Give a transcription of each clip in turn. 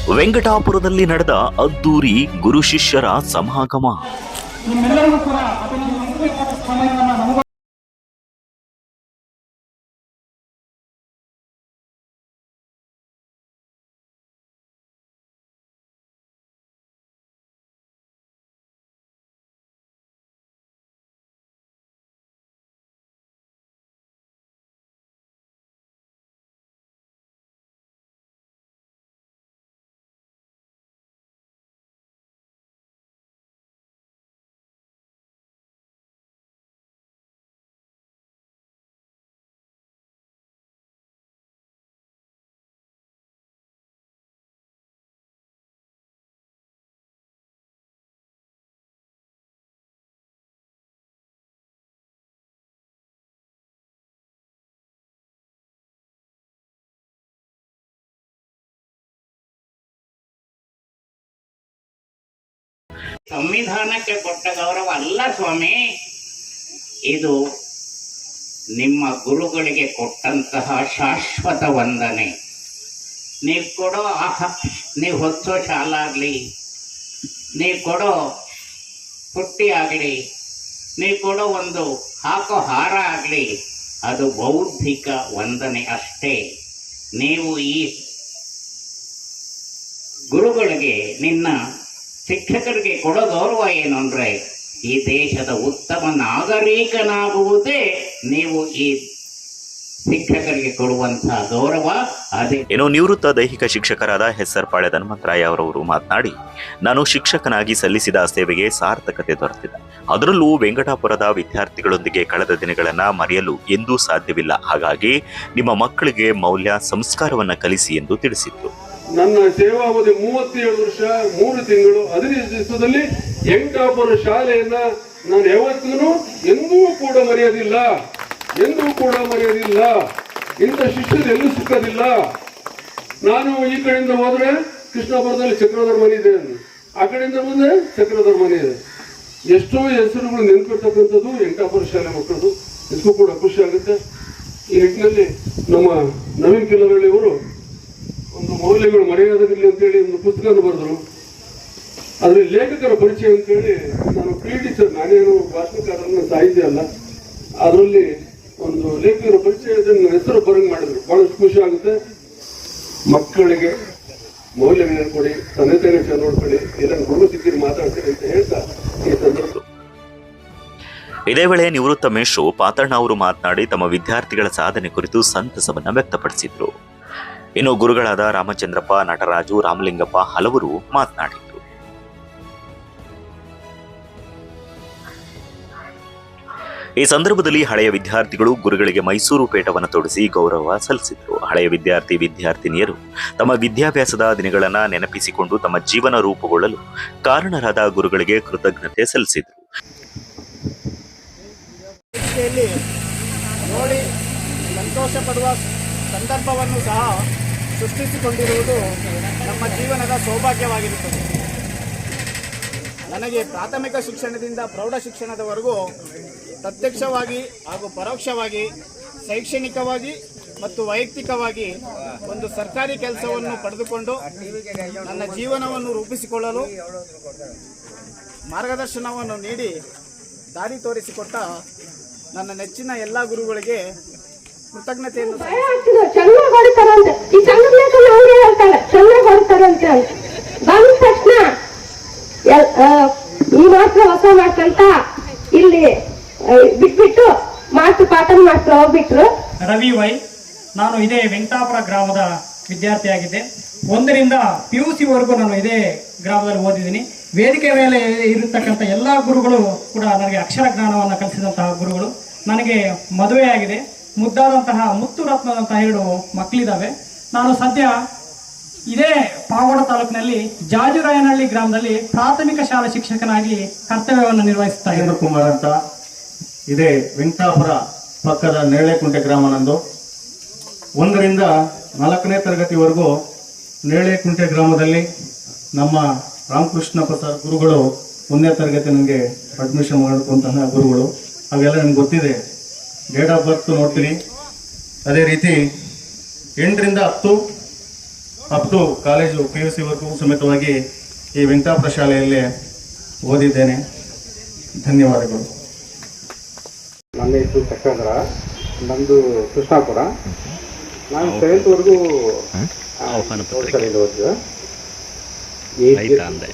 ವೆಂಕಟಾಪುರದಲ್ಲಿ ನಡೆದ ಅದ್ದೂರಿ ಗುರು ಶಿಷ್ಯರ ಸಮಾಗಮ. ಸಂವಿಧಾನಕ್ಕೆ ಕೊಟ್ಟ ಗೌರವ ಅಲ್ಲ ಸ್ವಾಮಿ, ಇದು ನಿಮ್ಮ ಗುರುಗಳಿಗೆ ಕೊಟ್ಟಂತಹ ಶಾಶ್ವತ ವಂದನೆ. ನೀವು ಕೊಡೋ ನೀವು ಹೊತ್ತೋ ಶಾಲಾಗ್ಲಿ, ನೀವು ಕೊಡೋ ಪುಟ್ಟಿ ಆಗಲಿ, ನೀವು ಕೊಡೋ ಒಂದು ಹಾಕೋ ಹಾರ ಆಗಲಿ, ಅದು ಬೌದ್ಧಿಕ ವಂದನೆ ಅಷ್ಟೇ. ನೀವು ಈ ಗುರುಗಳಿಗೆ, ನಿನ್ನ ಶಿಕ್ಷಕರಿಗೆ ಕೊಡೋ ಗೌರವ ಏನು ಅಂದ್ರೆ, ಈ ದೇಶದ ಉತ್ತಮ ನಾಗರಿಕನಾಗುವುದೇ ನೀವು ಈ ಶಿಕ್ಷಕರಿಗೆ ಕೊಡುವಂತಹ ಗೌರವ. ಅದೇ ಇನ್ನು ನಿವೃತ್ತ ದೈಹಿಕ ಶಿಕ್ಷಕರಾದ ಹೆಸರ್ಪಾಳ್ಯದ ಹನುಮಂತರಾಯ ಅವರವರು ಮಾತನಾಡಿ, ನಾನು ಶಿಕ್ಷಕನಾಗಿ ಸಲ್ಲಿಸಿದ ಸೇವೆಗೆ ಸಾರ್ಥಕತೆ ದೊರೆತಿದೆ. ಅದರಲ್ಲೂ ವೆಂಕಟಾಪುರದ ವಿದ್ಯಾರ್ಥಿಗಳೊಂದಿಗೆ ಕಳೆದ ದಿನಗಳನ್ನ ಮರೆಯಲು ಎಂದೂ ಸಾಧ್ಯವಿಲ್ಲ. ಹಾಗಾಗಿ ನಿಮ್ಮ ಮಕ್ಕಳಿಗೆ ಮೌಲ್ಯ ಸಂಸ್ಕಾರವನ್ನ ಕಲಿಸಿ ಎಂದು ತಿಳಿಸಿದ್ರು. ನನ್ನ ಸೇವಾವಧಿ 37 ವರ್ಷ 3 ತಿಂಗಳು 15 ದಿವಸದಲ್ಲಿ ವೆಂಕಟಾಪುರ ಶಾಲೆಯನ್ನ ನಾನು ಯಾವತ್ತೂ ಎಂದೂ ಕೂಡ ಮರೆಯೋದಿಲ್ಲ. ಇಂಥ ಶಿಷ್ಯರು ಎಲ್ಲೂ ಸಿಕ್ಕದಿಲ್ಲ. ನಾನು ಈ ಕಡೆಯಿಂದ ಹೋದ್ರೆ ಕೃಷ್ಣಾಪುರದಲ್ಲಿ ಚಕ್ರಧರ್ ಮನೆ ಇದೆ, ಆ ಕಡೆಯಿಂದ ಮುಂದೆ ಚಕ್ರಧರ್ ಮನೆ ಇದೆ. ಎಷ್ಟೋ ಹೆಸರುಗಳು ನೆನಪಿರ್ತಕ್ಕಂಥದ್ದು ವೆಂಕಟಾಪುರ ಶಾಲೆ ಮಕ್ಕಳದು. ಇದಕ್ಕೂ ಕೂಡ ಖುಷಿ ಆಗುತ್ತೆ. ಈ ನಿಟ್ಟಿನಲ್ಲಿ ನಮ್ಮ ನವೀನ್ ಕಿಲ್ಲರಳ್ಳಿ ಅವರು ಒಂದು ಮೌಲ್ಯಗಳು ಮರೆಯಾದಿರಲಿ ಅಂತೇಳಿ ಒಂದು ಪುಸ್ತಕ ಬರೆದ್ರು. ಅದ್ರಲ್ಲಿ ಲೇಖಕರ ಪರಿಚಯ ಅಂತೇಳಿ, ನಾನು ಟೀಚರ್, ನಾನೇನು ಭಾಷಣಕಾರನ ಸಾಹಿತ್ಯ ಅಲ್ಲ, ಅದರಲ್ಲಿ ಒಂದು ಲೇಖಕರ ಪರಿಚಯದ ಹೆಸರು ಬರಂಗ್ ಮಾಡಿದ್ರು. ಬಹಳಷ್ಟು ಖುಷಿ ಆಗುತ್ತೆ. ಮಕ್ಕಳಿಗೆ ಮೌಲ್ಯಗಳನ್ನು ಕೊಡಿ, ತಂದೆ ತಾಯಿ ನೋಡ್ಕೊಳ್ಳಿ, ಇದನ್ನು ಗುರು ಸಿಕ್ಕಿರಿ ಮಾತಾಡ್ತೀರಿ ಅಂತ ಹೇಳ್ತಾ ಈ ಸಂದರ್ಭ. ಇದೇ ವೇಳೆ ನಿವೃತ್ತ ಮೇಷು ಪಾತಣ್ಣ ಅವರು ಮಾತನಾಡಿ ತಮ್ಮ ವಿದ್ಯಾರ್ಥಿಗಳ ಸಾಧನೆ ಕುರಿತು ಸಂತಸವನ್ನ ವ್ಯಕ್ತಪಡಿಸಿದ್ರು. ಇನ್ನು ಗುರುಗಳಾದ ರಾಮಚಂದ್ರಪ್ಪ, ನಟರಾಜು, ರಾಮಲಿಂಗಪ್ಪ ಹಲವರು ಮಾತನಾಡಿದರು. ಈ ಸಂದರ್ಭದಲ್ಲಿ ಹಳೆಯ ವಿದ್ಯಾರ್ಥಿಗಳು ಗುರುಗಳಿಗೆ ಮೈಸೂರು ಪೇಟವನ್ನು ತೊಡಿಸಿ ಗೌರವ ಸಲ್ಲಿಸಿದರು. ಹಳೆಯ ವಿದ್ಯಾರ್ಥಿನಿಯರು ತಮ್ಮ ವಿದ್ಯಾಭ್ಯಾಸದ ದಿನಗಳನ್ನ ನೆನಪಿಸಿಕೊಂಡು ತಮ್ಮ ಜೀವನ ರೂಪುಗೊಳ್ಳಲು ಕಾರಣರಾದ ಗುರುಗಳಿಗೆ ಕೃತಜ್ಞತೆ ಸಲ್ಲಿಸಿದರು. ನೋಡಿ ಸಂತೋಷ ಪಡುವ ಸಂದರ್ಭವನ್ನು ಸಹ ಸೃಷ್ಟಿಸಿಕೊಂಡಿರುವುದು ನಮ್ಮ ಜೀವನದ ಸೌಭಾಗ್ಯವಾಗಿರುತ್ತದೆ. ನನಗೆ ಪ್ರಾಥಮಿಕ ಶಿಕ್ಷಣದಿಂದ ಪ್ರೌಢ ಶಿಕ್ಷಣದವರೆಗೂ ಪ್ರತ್ಯಕ್ಷವಾಗಿ ಹಾಗೂ ಪರೋಕ್ಷವಾಗಿ ಶೈಕ್ಷಣಿಕವಾಗಿ ಮತ್ತು ವೈಯಕ್ತಿಕವಾಗಿ ಒಂದು ಸರ್ಕಾರಿ ಕೆಲಸವನ್ನು ಪಡೆದುಕೊಂಡು ನನ್ನ ಜೀವನವನ್ನು ರೂಪಿಸಿಕೊಳ್ಳಲು ಮಾರ್ಗದರ್ಶನವನ್ನು ನೀಡಿ ದಾರಿ ತೋರಿಸಿಕೊಟ್ಟ ನನ್ನ ನೆಚ್ಚಿನ ಎಲ್ಲ ಗುರುಗಳಿಗೆ ಕೃತಜ್ಞತೆಯನ್ನು ಚೆನ್ನಾಗಿ ಹೊಡ್ತಾರಂತೆ. ಈ ಸಂಘಟನೆ ಅವ್ರು ಹೇಳ್ತಾರೆ ಚೆನ್ನಾಗಿ ಹೊಡ್ತಾರಂತೆ ಬಂದ ತಕ್ಷಣ ಈ ಮಾತ್ರ ಹೊಸ ಮಾಡ್ಕಂತ ಇಲ್ಲಿ ಬಿಟ್ಬಿಟ್ಟು ಮಾಸ್ಟರ್ ಪಾಠ ಮಾಸ್ಟರ್ ಹೋಗ್ಬಿಟ್ರು. ರವಿ ವೈ, ನಾನು ಇದೇ ವೆಂಕಟಾಪುರ ಗ್ರಾಮದ ವಿದ್ಯಾರ್ಥಿಯಾಗಿದ್ದೆ. 1ರಿಂದ PUC ವರೆಗೂ ನಾನು ಇದೇ ಗ್ರಾಮದಲ್ಲಿ ಓದಿದ್ದೀನಿ. ವೇದಿಕೆ ಮೇಲೆ ಇರತಕ್ಕಂಥ ಎಲ್ಲ ಗುರುಗಳು ಕೂಡ ನನಗೆ ಅಕ್ಷರ ಜ್ಞಾನವನ್ನು ಕಲಿಸಿದಂತಹ ಗುರುಗಳು. ನನಗೆ ಮದುವೆಯಾಗಿದೆ. ಮುದ್ದಾದಂತಹ ಮುತ್ತು ರತ್ನದಂತಹ 2 ಮಕ್ಕಳಿದ್ದಾವೆ. ನಾನು ಸದ್ಯ ಇದೇ ಪಾವಗಡ ತಾಲೂಕಿನಲ್ಲಿ ಜಾಜುರಾಯನಹಳ್ಳಿ ಗ್ರಾಮದಲ್ಲಿ ಪ್ರಾಥಮಿಕ ಶಾಲಾ ಶಿಕ್ಷಕನಾಗಿ ಕರ್ತವ್ಯವನ್ನು ನಿರ್ವಹಿಸುತ್ತಾ ಇದ್ದೇನೆ. ಕುಮಾರ್ ಅಂತ, ಇದೇ ವೆಂಕಟಾಪುರ ಪಕ್ಕದ ನೇರಳೆಕುಂಟೆ ಗ್ರಾಮ ನಂದು. 1ರಿಂದ 4ನೇ ತರಗತಿವರೆಗೂ ನೇರಳೆಕುಂಟೆ ಗ್ರಾಮದಲ್ಲಿ ನಮ್ಮ ರಾಮಕೃಷ್ಣ ಪ್ರಸಾದ್ ಗುರುಗಳು 1ನೇ ತರಗತಿ ನನಗೆ ಅಡ್ಮಿಷನ್ ಮಾಡಿಕೊಂತಹ ಗುರುಗಳು. ಅವೆಲ್ಲ ನಿಮ್ಗೆ ಗೊತ್ತಿದೆ. ಡೇಟ್ ಆಫ್ ಬರ್ತ್ ನೋಡ್ತೀನಿ. ಅದೇ ರೀತಿ 8ರಿಂದ 10 ಅಪ್ ಟು ಕಾಲೇಜು PUC ವರೆಗೂ ಸಮೇತವಾಗಿ ಈ ವೆಂಕಟಾಪುರ ಶಾಲೆಯಲ್ಲಿ ಓದಿದ್ದೇನೆ. ಧನ್ಯವಾದಗಳು. ನನ್ನ ಹೆಸರು ಚಕ್ರಧರ, ನಮ್ಮದು ಕೃಷ್ಣಾಪುರ. ನಾನು 7th ವರೆಗೂ ಓದಿದೆ.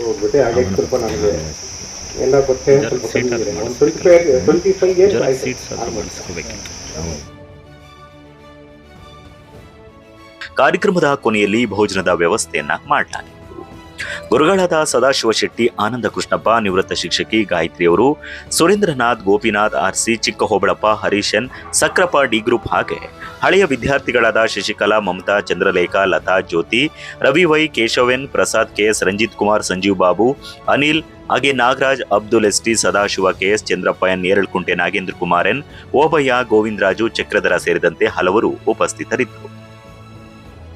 ಹೋಗ್ಬಿಟ್ಟೆ ಹಾಗೆ ಸ್ವಲ್ಪ ನನಗೆ ಎಲ್ಲ ಗೊತ್ತೇ ಸ್ವಲ್ಪ ಕಮ್ಮಿ ಇದೆ. ಒಂದು 25 ಇಯರ್ಸ್ ಆಯ್ತು. ಕಾರ್ಯಕ್ರಮದ ಕೊನೆಯಲ್ಲಿ ಭೋಜನದ ವ್ಯವಸ್ಥೆಯನ್ನ ಮಾಡಲಾಗಿತ್ತು. ಗುರುಗಳಾದ ಸದಾಶಿವ ಶೆಟ್ಟಿ, ಆನಂದ ಕೃಷ್ಣಪ್ಪ, ನಿವೃತ್ತ ಶಿಕ್ಷಕಿ ಗಾಯತ್ರಿಯವರು, ಸುರೇಂದ್ರನಾಥ್, ಗೋಪಿನಾಥ್, RC, ಚಿಕ್ಕ ಹೋಬಳಪ್ಪ, ಹರೀಶನ್, ಸಕ್ರಪ್ಪ ಡಿ ಗ್ರೂಪ್ ಹಾಗೆ ಹಳೆಯ ವಿದ್ಯಾರ್ಥಿಗಳಾದ ಶಶಿಕಲಾ, ಮಮತಾ, ಚಂದ್ರಲೇಖ, ಲತಾ, ಜ್ಯೋತಿ, ರವಿ ವೈ, ಕೇಶವನ್, ಪ್ರಸಾದ್ KS, ರಂಜಿತ್ ಕುಮಾರ್, ಸಂಜೀವ್ ಬಾಬು, ಅನಿಲ್ ಹಾಗೆ Nagaraj, Abdul ST, Sadashiva KS, Chandrappa N, ನೇರಳಕುಂಟೆ Nagendra Kumar N, Obayya, Govindaraju, ಚಕ್ರಧರ ಸೇರಿದಂತೆ ಹಲವರು ಉಪಸ್ಥಿತರಿದ್ದರು.